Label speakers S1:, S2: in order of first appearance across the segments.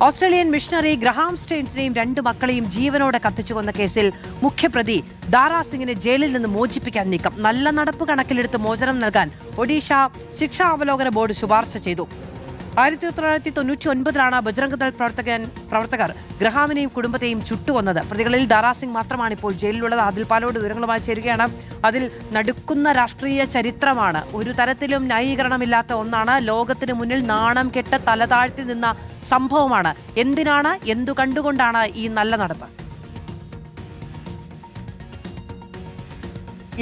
S1: Australian missionary Graham സ്റ്റെയിൻസിനെയും 2 മക്കളെയും ജീവനോടെ കത്തിച്ചു കൊന്ന കേസിൽ മുഖ്യപ്രതി ദാരാ സിംഗിനെ ജയിലിൽ നിന്ന് മോചിപ്പിക്കാൻ നീക്കം. നല്ല നടപ്പ് കണക്കിലെടുത്ത് മോചനം നൽകാൻ ഒഡീഷ ശിക്ഷാ അവലോകന ബോർഡ് ശുപാർശ ചെയ്തു. 1999 ബജ്രംഗ് ദൾ പ്രവർത്തകർ ഗ്രഹാമിനെയും കുടുംബത്തെയും ചുട്ടുകൊന്നത്. പ്രതികളിൽ ദാരാ സിംഗ് മാത്രമാണ് ഇപ്പോൾ ജയിലിലുള്ളത്. ആദിൽ പാലോട് വിവരങ്ങളുമായി ചേരുകയാണ്. അതിൽ നടുക്കുന്ന രാഷ്ട്രീയ ചരിത്രമാണ്. ഒരു തരത്തിലും ന്യായീകരണമില്ലാത്ത ഒന്നാണ്. ലോകത്തിന് മുന്നിൽ നാണം കെട്ട് തലതാഴ്ത്തി നിന്ന സംഭവമാണ്. എന്തിനാണ്, എന്തു കണ്ടുകൊണ്ടാണ് ഈ നല്ല നടപ്പ്?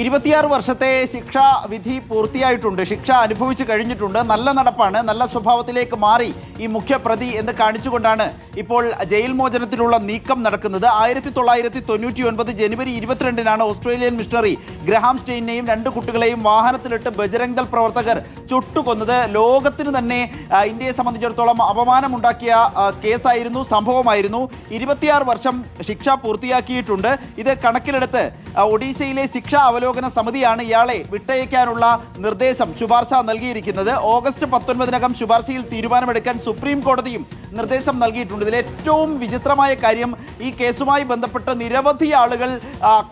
S2: 26 വർഷത്തെ ശിക്ഷാ വിധി പൂർത്തിയായിട്ടുണ്ട്. ശിക്ഷ അനുഭവിച്ചു കഴിഞ്ഞിട്ടുണ്ട്. നല്ല നടപ്പാണ്. നല്ല സ്വഭാവത്തിലേക്ക് മാറി ഈ മുഖ്യപ്രതി എന്ന് കാണിച്ചുകൊണ്ടാണ് ഇപ്പോൾ ജയിൽ മോചനത്തിനുള്ള നീക്കം നടക്കുന്നത്. 1999 ജനുവരി 22 ഓസ്ട്രേലിയൻ മിഷണറി ഗ്രഹാം സ്റ്റെയിനെയും 2 കുട്ടികളെയും വാഹനത്തിലിട്ട് ബജ്രംഗ് ദൾ പ്രവർത്തകർ ചുട്ടുകൊന്നത് ലോകത്തിന് തന്നെ ഇന്ത്യയെ സംബന്ധിച്ചിടത്തോളം അപമാനമുണ്ടാക്കിയ കേസായിരുന്നു, സംഭവമായിരുന്നു. 26 വർഷം ശിക്ഷ പൂർത്തിയാക്കിയിട്ടുണ്ട്. ഇത് കണക്കിലെടുത്ത് ഒഡീഷയിലെ ശിക്ഷാ അവലോകന സമിതിയാണ് ഇയാളെ വിട്ടയക്കാനുള്ള നിർദ്ദേശം ശുപാർശ നൽകിയിരിക്കുന്നത്. ഓഗസ്റ്റ് 19 ശുപാർശയിൽ തീരുമാനമെടുക്കാൻ സുപ്രീം കോടതിയും നിർദ്ദേശം നൽകിയിട്ടുണ്ട്. ഇതിൽ ഏറ്റവും വിചിത്രമായ കാര്യം, ഈ കേസുമായി ബന്ധപ്പെട്ട് നിരവധി ആളുകൾ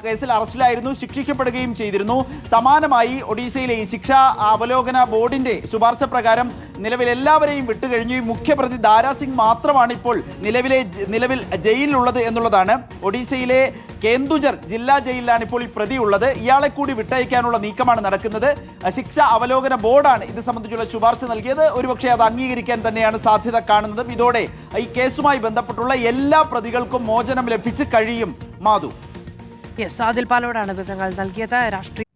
S2: കേസിൽ അറസ്റ്റിലായിരുന്നു, ശിക്ഷിക്കപ്പെടുകയും ചെയ്തിരുന്നു. സമാനമായി ഒഡീഷയിലെ ഈ ശിക്ഷാ അവലോകന ബോർഡിന്റെ ശുപാർശ പ്രകാരം നിലവിൽ എല്ലാവരെയും വിട്ടുകഴിഞ്ഞു. ഈ മുഖ്യപ്രതി ദാരാ സിംഗ് മാത്രമാണ് ഇപ്പോൾ നിലവിൽ ജയിലിലുള്ളത് എന്നുള്ളതാണ്. ഒഡീഷയിലെ കേന്ദുജർ ജില്ലാ ജയിലിലാണ് ഇപ്പോൾ ഈ പ്രതി ഉള്ളത്. ഇയാളെ കൂടി വിട്ടയക്കാനുള്ള നീക്കമാണ് നടക്കുന്നത്. ശിക്ഷാ അവലോകന ബോർഡാണ് ഇത് സംബന്ധിച്ചുള്ള ശുപാർശ നൽകിയത്. ഒരുപക്ഷെ അത് അംഗീകരിക്കാൻ തന്നെയാണ് സാധ്യത കാണുന്നത്. ഇതോടെ ഈ കേസുമായി ബന്ധപ്പെട്ടുള്ള എല്ലാ പ്രതികൾക്കും മോചനം ലഭിച്ച് കഴിയും. മാധു,
S1: ആദിൽ പാലോടാണ് വിവരങ്ങൾ നൽകിയത്. രാഷ്ട്രീയ